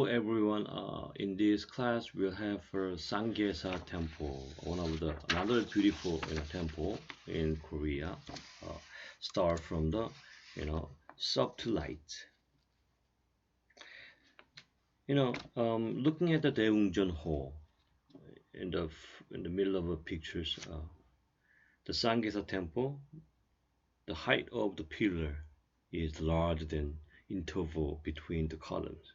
Everyone, in this class we'll have Ssanggyesa Temple, one of the another beautiful temple in Korea. Uh, Start from the subtle light. Looking at the Daeungjeon Hall in the middle of the pictures, the Ssanggyesa Temple, the height of the pillar is larger than interval between the columns.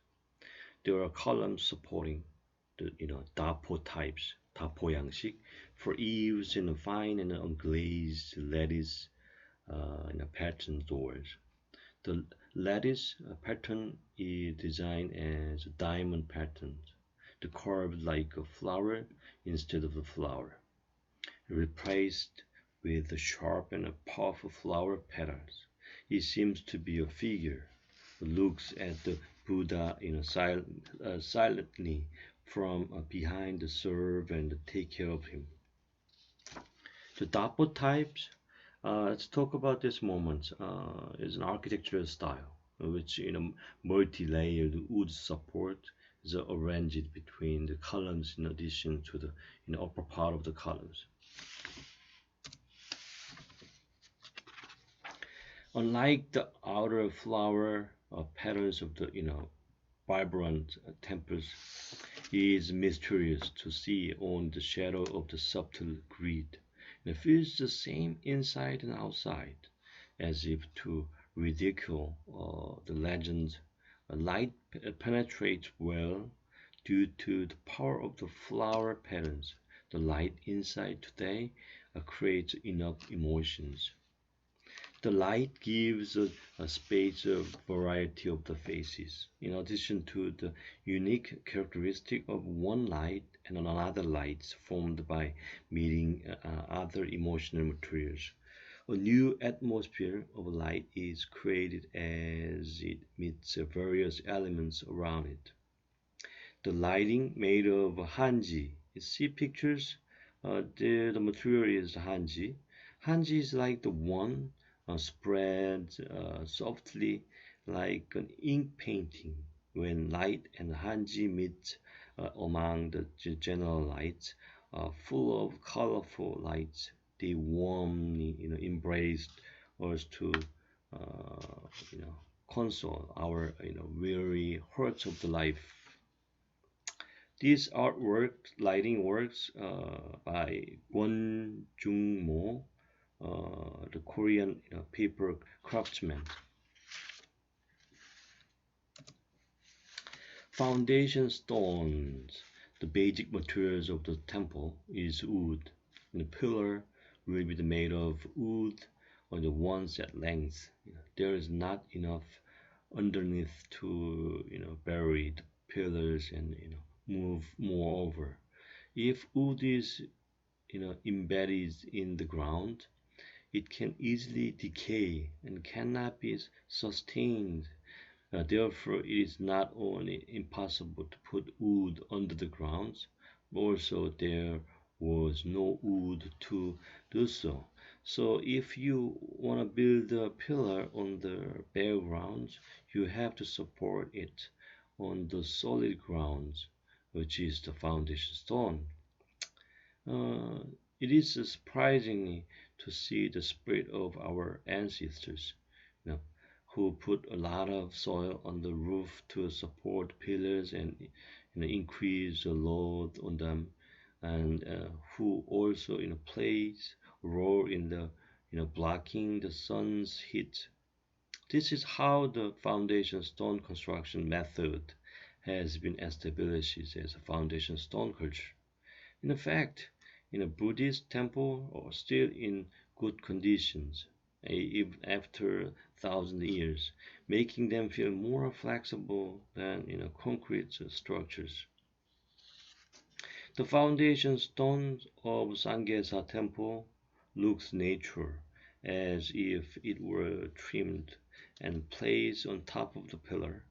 There are columns supporting the dapo types, dapo 양식, for eaves and fine and unglazed lattice pattern doors. The lattice pattern is designed as a diamond pattern, the curved like a flower instead of a flower, replaced with the sharp and powerful flower petals. It seems to be a figure who looks at the Buddha silently from behind to serve and take care of him. The Dapo types, let's talk about this moment, is an architectural style which multi-layered wood support is arranged between the columns in addition to the upper part of the columns. Unlike the outer flower petals of the vibrant temples, it is mysterious to see on the shadow of the subtle grid. It feels the same inside and outside, as if to ridicule the legend. Light penetrates well due to the power of the flower patterns. The light inside today creates enough emotions. The light gives a space of variety of the faces, in addition to the unique characteristic of one light and another lights formed by meeting other emotional materials. A new atmosphere of light is created as it meets various elements around it. The lighting made of hanji. You see pictures? The material is hanji. Hanji is like the one spread softly like an ink painting. When light and hanji meet among the general lights, full of colorful lights, they warmly, embraced us to, console our, weary hearts of the life. These artwork, lighting works by Kwon Jung Mo, the Korean paper craftsman. Foundation stones. The basic materials of the temple is wood. And the pillar will be made of wood on the ones at length. There is not enough underneath to bury the pillars and move more over. If wood is embedded in the ground, it can easily decay and cannot be sustained. Therefore, it is not only impossible to put wood under the ground, but also there was no wood to do so. So if you want to build a pillar on the bare grounds, you have to support it on the solid grounds, which is the foundation stone. Uh, it is surprising to see the spirit of our ancestors, you know, who put a lot of soil on the roof to support pillars and increase the load on them, and who also plays a role in the blocking the sun's heat. This is how the foundation stone construction method has been established as a foundation stone culture. In fact, in a Buddhist temple or still in good conditions, even after thousand years, making them feel more flexible than concrete structures. The foundation stones of Ssanggyesa Temple looks natural, as if it were trimmed and placed on top of the pillar.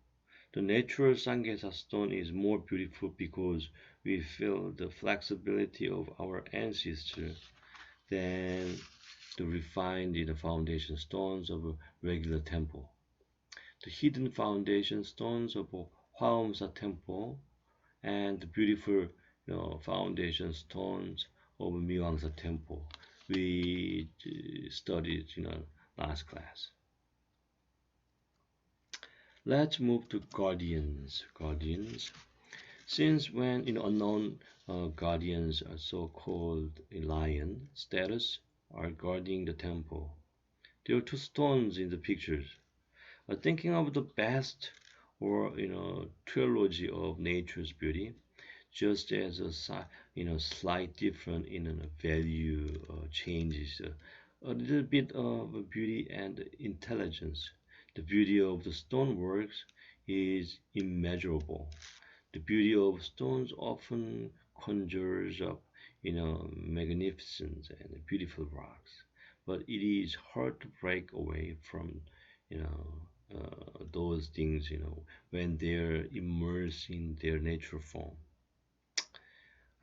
The natural Ssanggyesa stone is more beautiful because we feel the flexibility of our ancestors than the refined foundation stones of a regular temple. The hidden foundation stones of a Ssanggyesa Temple and the beautiful foundation stones of Myeongsa Temple we studied last class. Let's move to guardians. Guardians. Since when unknown guardians are so-called lion status are guarding the temple, there are two stones in the pictures. Thinking of the best or trilogy of nature's beauty, just as a slight difference in value changes a little bit of beauty and intelligence. The beauty of the stoneworks is immeasurable. The beauty of stones often conjures up magnificent and beautiful rocks, but it is hard to break away from those things when they're immersed in their natural form.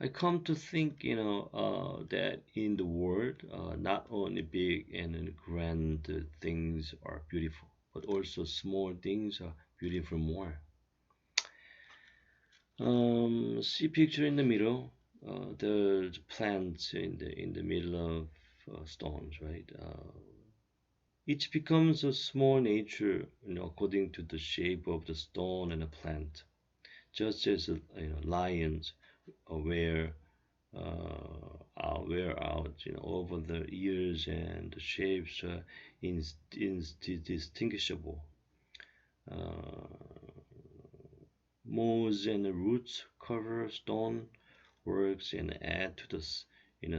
I come to think, that in the world, not only big and grand things are beautiful, but also small things are beautiful more. See picture in the middle. The plants in the middle of stones, right? Each becomes a small nature, according to the shape of the stone and the plant. Just as lions wear wear out over the years and the shapes indistinguishable. Uh, moss and roots cover stone works and add to the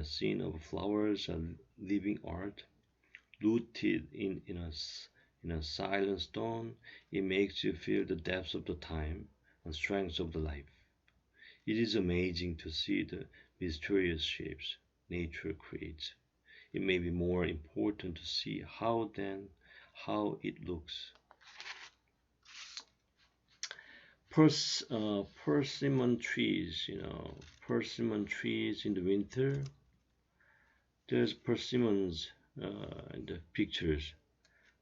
scene of flowers and living art. Rooted in a silent stone, it makes you feel the depths of the time and strength of the life. It is amazing to see the mysterious shapes nature creates. It may be more important to see how than how it looks. Persimmon trees, persimmon trees in the winter. There's persimmons in the pictures.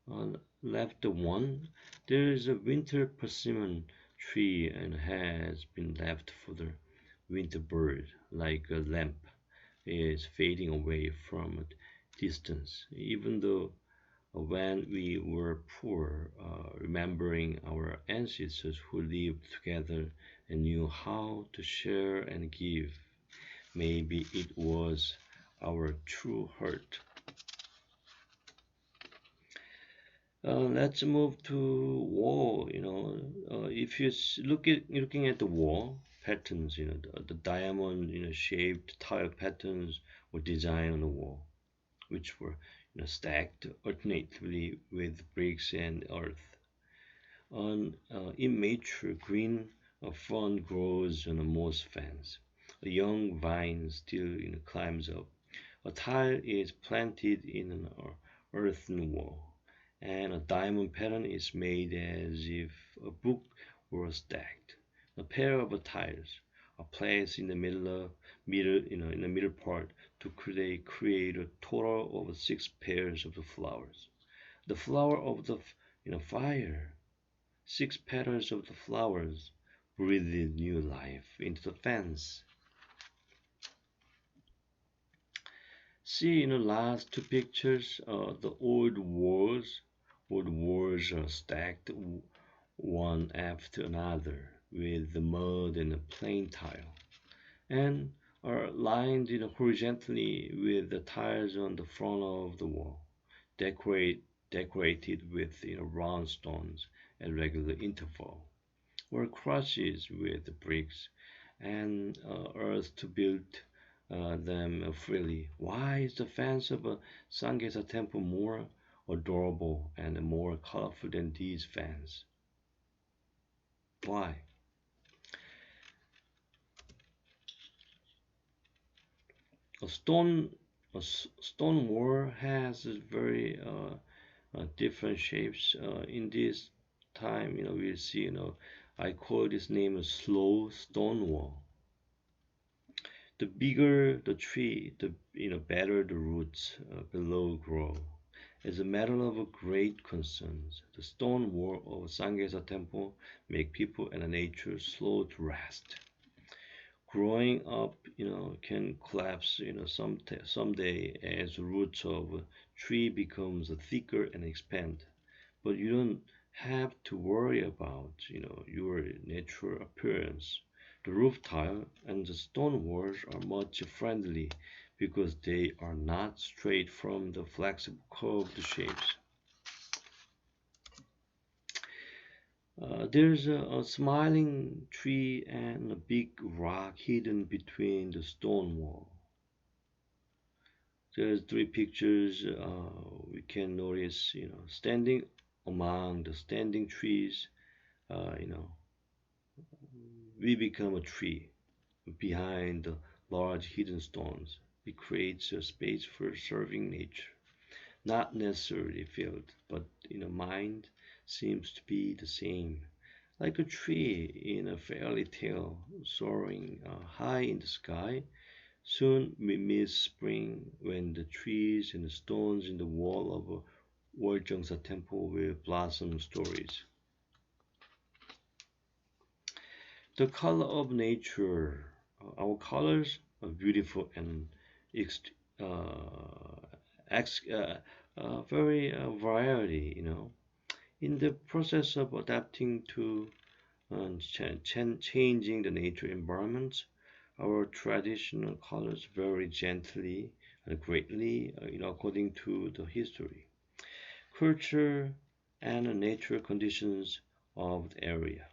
On left one, there is a winter persimmon tree and has been left for the winter bird, like a lamp is fading away from a distance. Even though when we were poor, remembering our ancestors who lived together and knew how to share and give, maybe it was our true heart. Let's move to wall. If you looking at the wall patterns, the diamond, shaped tile patterns were designed on the wall, which were stacked alternately with bricks and earth. On immature green, a fern grows on a moss fence. A young vine still climbs up. A tile is planted in an earthen wall, and a diamond pattern is made as if a book were stacked. A pair of tiles are placed in the in the middle part to create a total of 6 pairs of the flowers. The flower of the fire, 6 petals of the flowers breathed new life into the fence. See in the last two pictures, the old walls are stacked one after another with the mud and the plain tile, and are lined horizontally with the tiles on the front of the wall, decorated with round stones at regular interval, or crushes with bricks and earth to build them freely. Why is the fence of a Ssanggyesa Temple more adorable and more colorful than these fans? Why? A stone stone wall has very different shapes. In this time, we'll see. I call this name a slow stone wall. The bigger the tree, the better the roots below grow. As a matter of great concern, the stone wall of Ssanggyesa Temple make people and nature slow to rest. Growing up, can collapse, someday as roots of a tree becomes thicker and expand. But you don't have to worry about, your natural appearance. The roof tile and the stone walls are much friendly because they are not straight from the flexible curved shapes. There's a smiling tree and a big rock hidden between the stone wall. There's three pictures we can notice, standing among the standing trees, you know, we become a tree behind the large hidden stones. It creates a space for serving nature, not necessarily filled, but in a mind seems to be the same. Like a tree in a fairy tale soaring high in the sky, soon we miss spring when the trees and the stones in the wall of a World temple will blossom stories. The color of nature, our colors are beautiful and ex- uh, very variety, In the process of adapting to changing the nature environment, our traditional colors vary gently and greatly, according to the history, culture, and natural conditions of the area.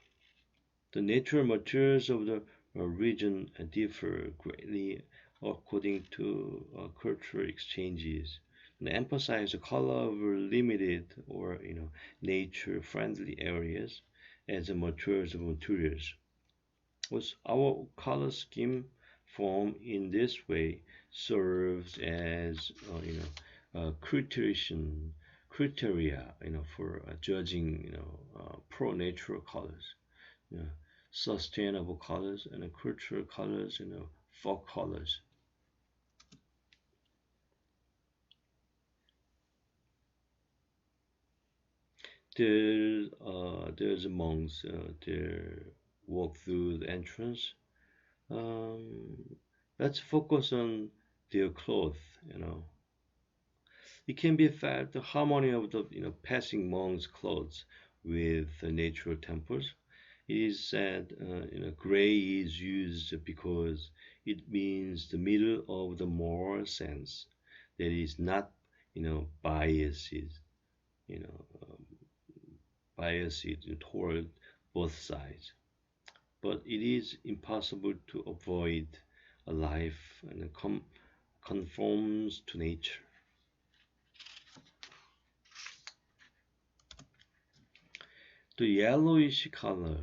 The natural materials of the region differ greatly according to cultural exchanges and emphasize the color of limited or nature-friendly areas as the materials. Was our color scheme formed in this way serves as criteria for judging pro-natural colors, you know, sustainable colors and cultural colors, folk colors. There's monks there walk through the entrance. Um, let's focus on their clothes. It can be felt the harmony of the passing monks' clothes with the natural temples. It is said gray is used because it means the middle of the moral sense that is not biased, you know, um, biased toward both sides. But it is impossible to avoid a life and conforms to nature. The yellowish color,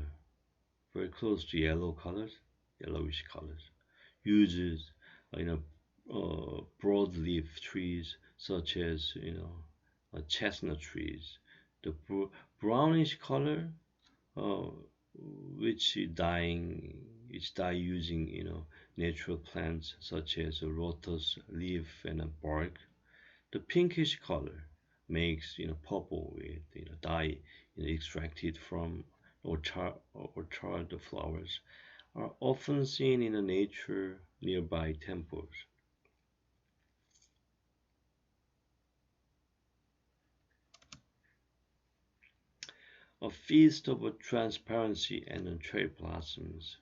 very close to yellowish colors, uses broadleaf trees such as chestnut trees. The brownish color, uh, which dye using natural plants such as a lotus leaf and a bark. The pinkish color makes purple with dye extracted from orchard flowers are often seen in the nature nearby temples. A feast of transparency and cherry blossoms.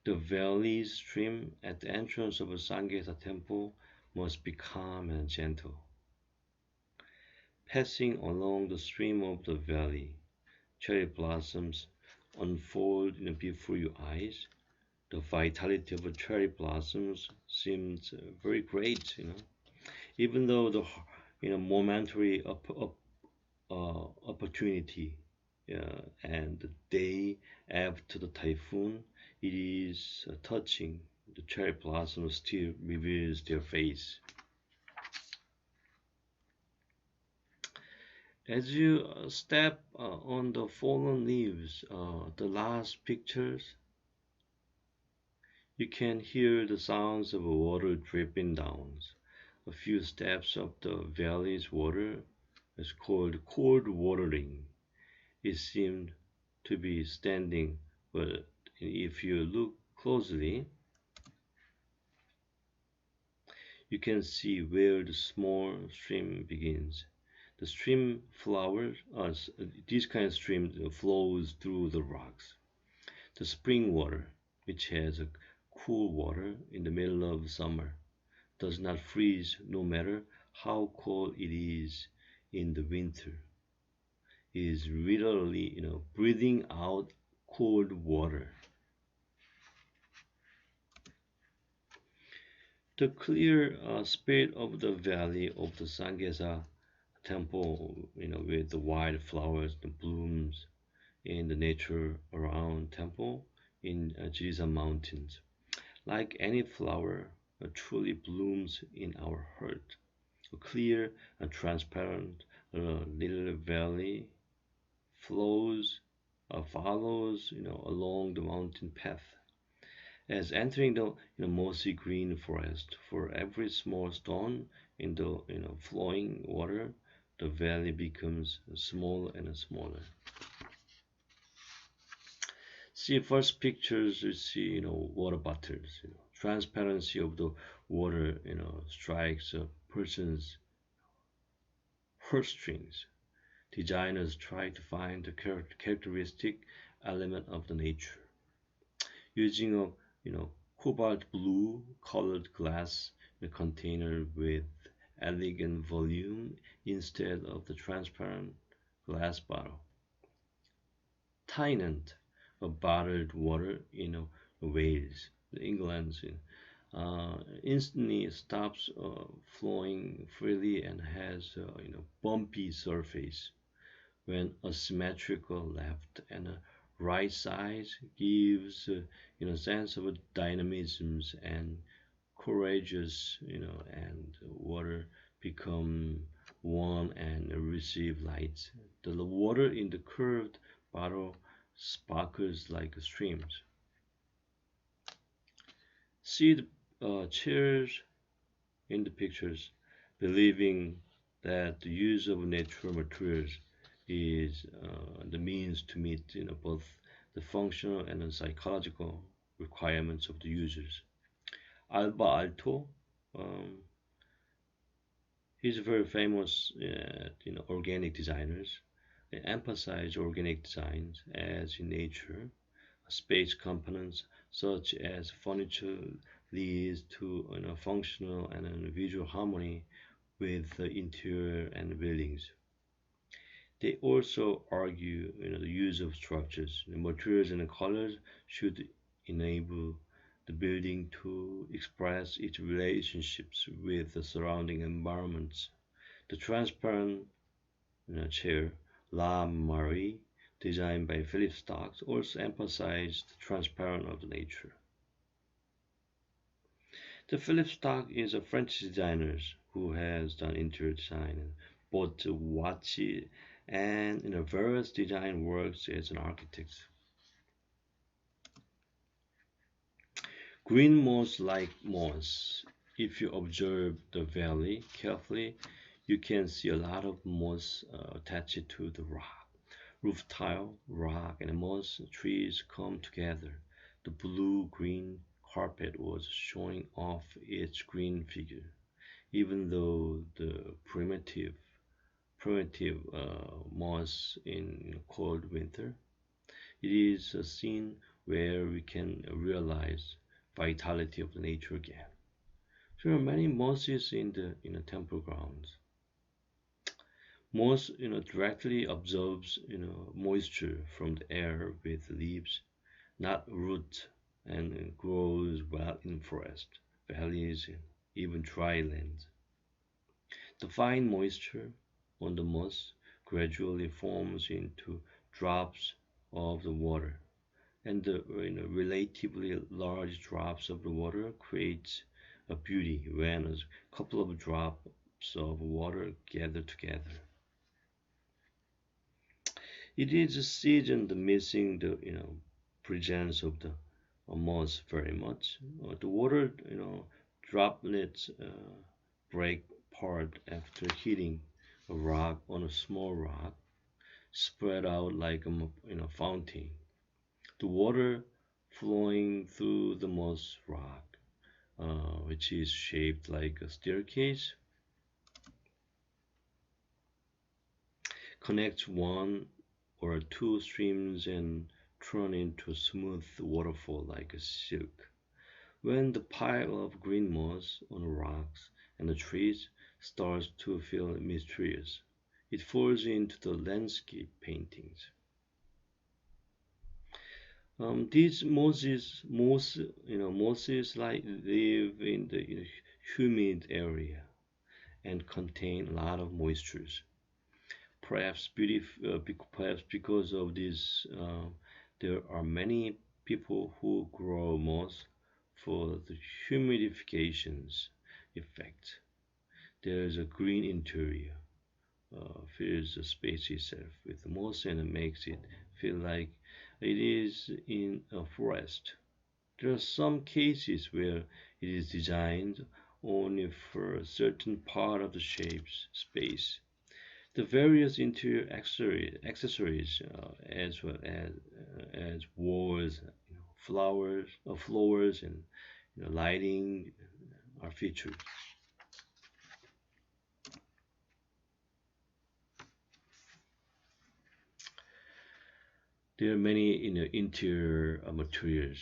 The valley stream at the entrance of Ssanggyesa Temple must be calm and gentle. Passing along the stream of the valley, cherry blossoms unfold before your eyes. The vitality of the cherry blossoms seems very great, even though the momentary opportunity and the day after the typhoon, it is touching. The cherry blossom still reveals their face. As you step on the fallen leaves, the last pictures, you can hear the sounds of water dripping down. a few steps up the valley's water is called cold watering. It seemed to be standing, but if you look closely, you can see where the small stream begins. The stream flowers, this kind of stream flows through the rocks. The spring water, which has a cool water in the middle of summer, does not freeze no matter how cold it is in the winter. It is literally, breathing out cold water. The clear spirit of the valley of the Ssanggyesa Temple, with the wild flowers, the blooms, in the nature around temple in Jirisan Mountains. Like any flower, truly blooms in our heart. A clear and transparent little valley follows, along the mountain path. As entering the mossy green forest, for every small stone in the flowing water, the valley becomes smaller and smaller. See first pictures you see water bottles, transparency of the water strikes a person's heartstrings. Designers try to find the characteristic element of the nature using a cobalt blue colored glass in a container with elegant volume instead of the transparent glass bottle. Tynant of bottled water in Wales, England, instantly stops flowing freely and has a bumpy surface when a symmetrical left and a right side gives sense of dynamism and courageous and water become one and receive light. The water in the curved bottle sparkles like streams. See the chairs in the pictures, believing that the use of natural materials is the means to meet both the functional and the psychological requirements of the users. Alba Alto, um, he's very famous organic designers. They emphasize organic designs as in nature. Space components such as furniture leads to functional and visual harmony with the interior and buildings. They also argue the use of structures, the materials and the colors should enable the building to express its relationships with the surrounding environments. The transparent chair La Marie, designed by Philip Starks, also emphasized the transparent of the nature. The Philip Stark is a French designer who has done interior design in both watches and in various design works as an architect. Green moss like moss. If you observe the valley carefully, you can see a lot of moss attached to the rock. Roof tile, rock, and moss trees come together. The blue-green carpet was showing off its green figure, even though the primitive moss in cold winter. It is a scene where we can realize vitality of the nature again. There are many mosses in the temple grounds. Moss, directly absorbs, moisture from the air with leaves, not root, and grows well in forest, valleys, and even dry lands. The fine moisture on the moss gradually forms into drops of the water, and the relatively large drops of the water creates a beauty when a couple of drops of water gather together. It is a season the missing the presence of the moss very much. The water droplets break apart after hitting a rock on a small rock, spread out like a fountain. The water flowing through the moss rock, which is shaped like a staircase, connects one or two streams and turn into a smooth waterfall like a silk. When the pile of green moss on the rocks and the trees starts to feel mysterious, it falls into the landscape paintings. These mosses like live in the humid area and contain a lot of moistures. Perhaps because of this, there are many people who grow moss for the humidifications effect. There is a green interior, fills the space itself with moss and makes it feel like it is in a forest. There are some cases where it is designed only for a certain part of the shape's space. The various interior accessories as well as walls, flowers, and lighting are featured. There are many interior materials.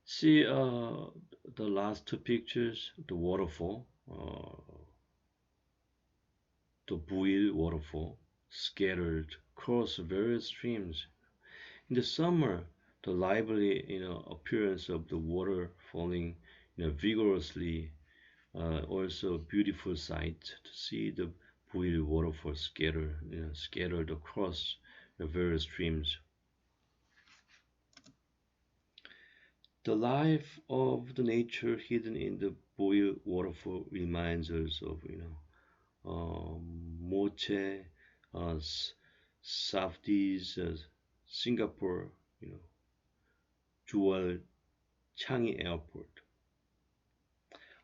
See the last two pictures, the waterfall, the Bulil waterfall, scattered across various streams. In the summer, the lively appearance of the water falling vigorously, also a beautiful sight to see the Bulil waterfall scattered across the various streams. The life of the nature hidden in the Bulil waterfall reminds us of Moche, uh, Safdie's Singapore, you know, Jewel Changi Airport.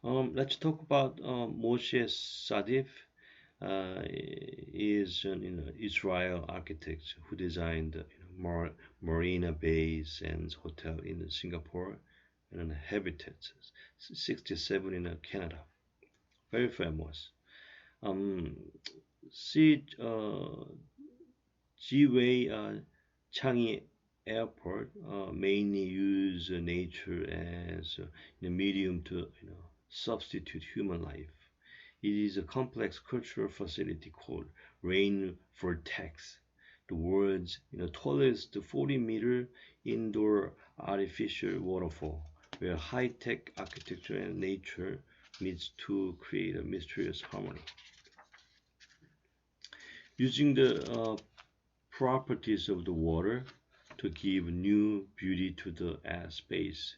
Let's talk about Moshe Sadif. Is an Israel architect who designed Marina Bay Sands Hotel in Singapore and Habitat 67 in Canada. Very famous. Um, see Jiwei Changi Airport mainly use nature as a medium to substitute human life. It is a complex cultural facility called Rain Vortex, the world's tallest 40-meter indoor artificial waterfall, where high-tech architecture and nature meets to create a mysterious harmony. Using the properties of the water to give new beauty to the space,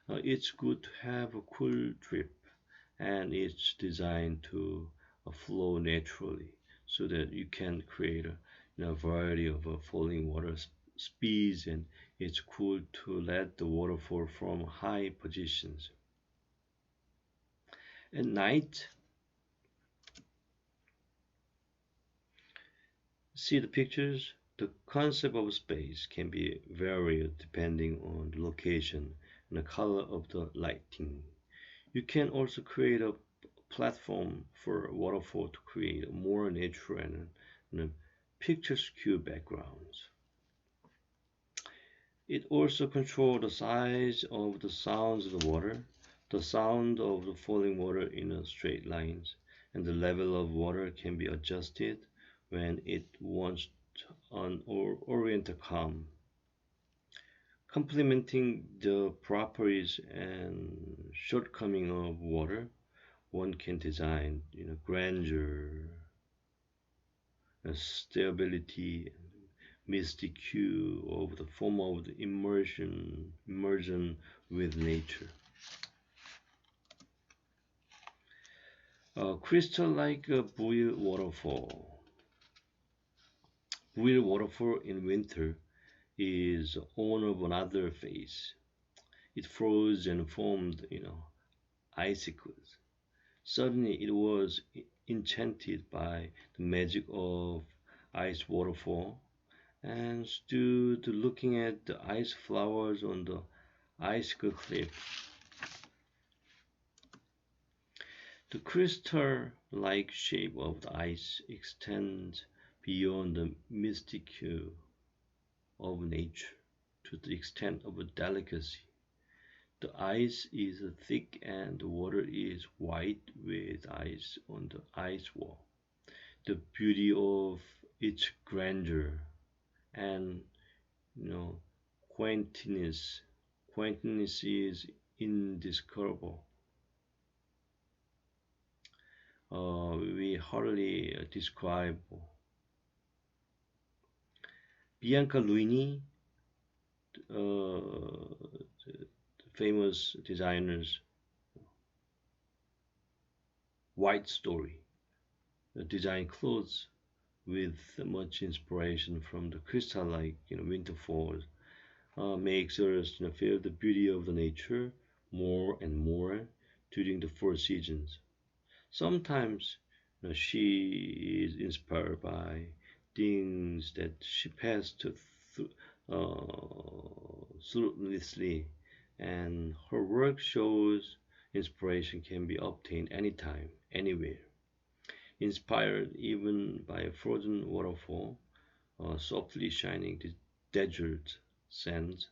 it's good to have a cool drip, and it's designed to flow naturally so that you can create a variety of falling water speeds, and it's cool to let the water fall from high positions. At night, see the pictures. The concept of space can be varied depending on the location and the color of the lighting. You can also create a platform for a waterfall to create a more natural and picturesque backgrounds. It also controls the size of the sounds of the water, the sound of the falling water in a straight lines, and the level of water can be adjusted when it wants an oriental calm. Complementing the properties and shortcoming of water, one can design grandeur, stability, mystic hue of the form of the immersion with nature. Crystal like a Bulil waterfall. Bulil waterfall in winter is on of another phase. It froze and formed, icicles. Suddenly it was enchanted by the magic of ice waterfall and stood looking at the ice flowers on the icicle cliff. The crystal-like shape of the ice extends beyond the mystic hue of nature to the extent of a delicacy. The ice is thick and the water is white with ice on the ice wall. The beauty of its grandeur and you know quaintness is indescribable. We hardly describe. Bianca Luini, the famous designer's white story, design clothes with much inspiration from the crystal-like winter falls, makes us feel the beauty of the nature more and more during the four seasons. Sometimes she is inspired by things that she passed thoughtlessly, and her work shows inspiration can be obtained anytime, anywhere. Inspired even by a frozen waterfall, softly shining the desert sands,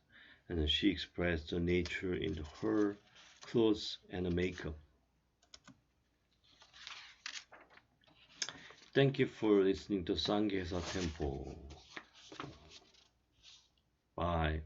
and she expressed the nature in her clothes and makeup. Thank you for listening to Ssanggyesa Temple. Bye.